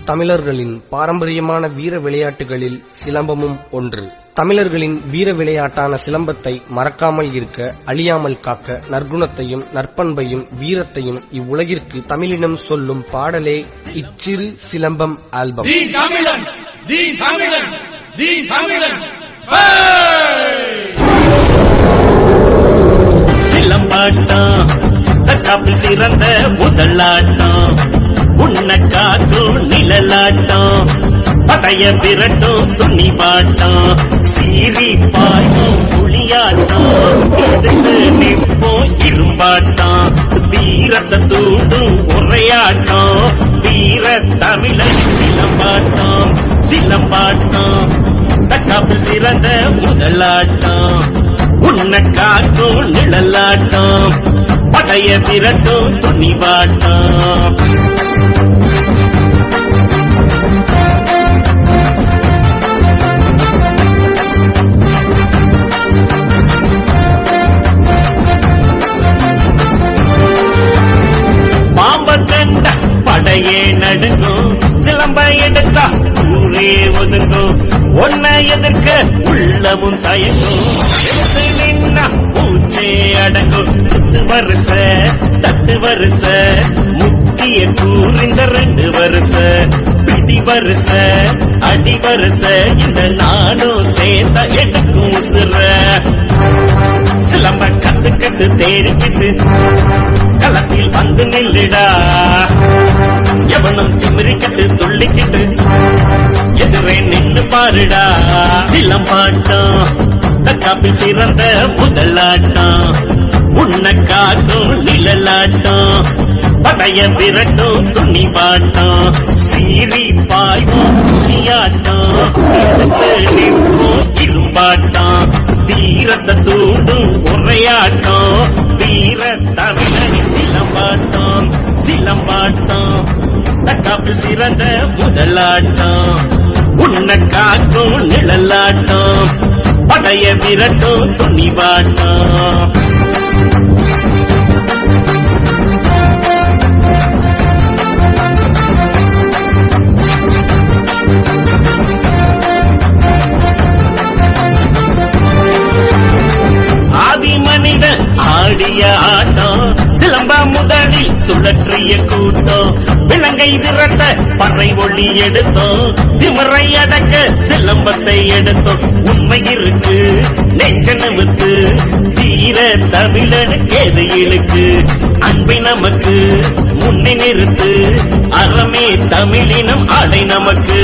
தமிழர்களின் பாரம்பரியமான வீர விளையாட்டுகளில் சிலம்பமும் ஒன்று. தமிழர்களின் வீர விளையாட்டான சிலம்பத்தை மறக்காமல் இருக்க, அழியாமல் காக்க நற்குணத்தையும் நற்பண்பையும் வீரத்தையும் இவ்வுலகிற்கு தமிழினம் சொல்லும் பாடலே இச்சிறு சிலம்பம் ஆல்பம். சிலம்பாட்டம் தற்காப்பில் சிறந்த முதலாட்டம், உன்ன காக்கும் நிழலாட்டம், படைய விரட்டும் துணிபாட்டம், சீறி பாயும் புளியாட்டம், எதிர்த்து நிற்போம் இரும்பாட்டம், வீரத்தை தூண்டும் உரையாட்டம், வீர தமிழன் சிலம்பாட்டம். சிலம்பாட்டம் தற்காப்பில் சிறந்த முதலாட்டம், உன்ன காக்கும் நிழலாட்டம், படைய விரட்டும் துணிபாட்டம். பாம்ப கண்ட படையே நடுங்கும், சிலம்ப எடுத்தா ஊரே ஒதுங்கும், ஒன்ன எதிர்க்க உள்ளமும் தயங்கும், நின்னா பூச்சே அடங்கும். தட்டு வருஷ முக்கிய கூறிந்த 2 வருஷ, பிடி வருஷ அடி வருஷ, இந்த நானும் சேர்ந்த எடுக்கும் உசுர. சிலம்ப கத்துக்கட்டு தேறிக்கிட்டு களத்தில் வந்து நில்லுடா, எவனும் திமிரிக்கிட்டு துள்ளிக்கிட்டு எதிரே நின்று பாருடா. சிலம்பாட்டம் தற்காப்பில் சிறந்த முதலாட்டம், உன்ன காக்கும் நிழலாட்டம், படைய விரட்டும் துணிபாட்டம், சீறி பாயும் புளியாட்டம், எதிர்த்து நிற்போம் இரும்பாட்டம், வீரத்தை தூண்டும் உரையாட்டம், வீர தமிழனின் சிலம்பாட்டம். சிலம்பாட்டம் தற்காப்பில் சிறந்த முதலாட்டம், உன்ன காக்கும் நிழலாட்டம், படைய விரட்டும் துணிபாட்டம். ஆதி மனிதன் ஆடிய ஆட்டம், சிலம்ப முதலில் சுழற்றிய கூட்டம், விலங்கை விரட்ட பறை ஒளி எடுத்தோம், திமிரை அடக்க சிலம்பத்தை எடுத்தோம். உண்மை இருக்கு நெஞ்சனமுக்கு, தீர தமிழனுக்கு எது இழுக்கு, அன்பை நமக்கு முன்னே நிறுத்து, அறமே தமிழினம் ஆடை நமக்கு.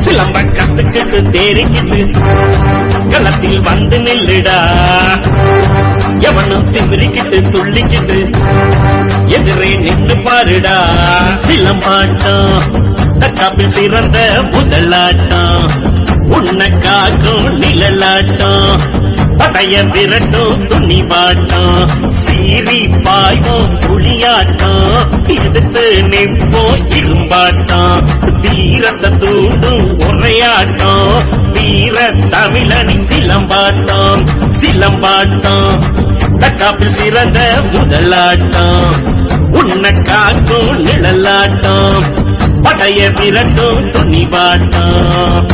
சிலம்ப கத்துக்கிட்டு தேறிக்கிட்டு களத்தில் வந்து நில்லுடா, எவனும் திமிரிக்கிட்டு துள்ளிக்கிட்டு எதிரே நின்று பாருடா. சிலம்பாட்டம் தற்காப்பில் சிறந்த முதலாட்டம், உன்ன காக்கும் நிழலாட்டம், படைய விரட்டும் துணிபாட்டம், சீறி பாயும் புளியாட்டம், எதிர்த்து நிற்போம் இரும்பாட்டம், வீரத்தை தூண்டும் உரையாட்டம், வீர தமிழனின் சிலம்பாட்டம். சிலம்பாட்டம் தற்காப்பில் சிறந்த முதலாட்டம், உன்ன காக்கும் நிழலாட்டம், படைய விரட்டும் துணிபாட்டம்.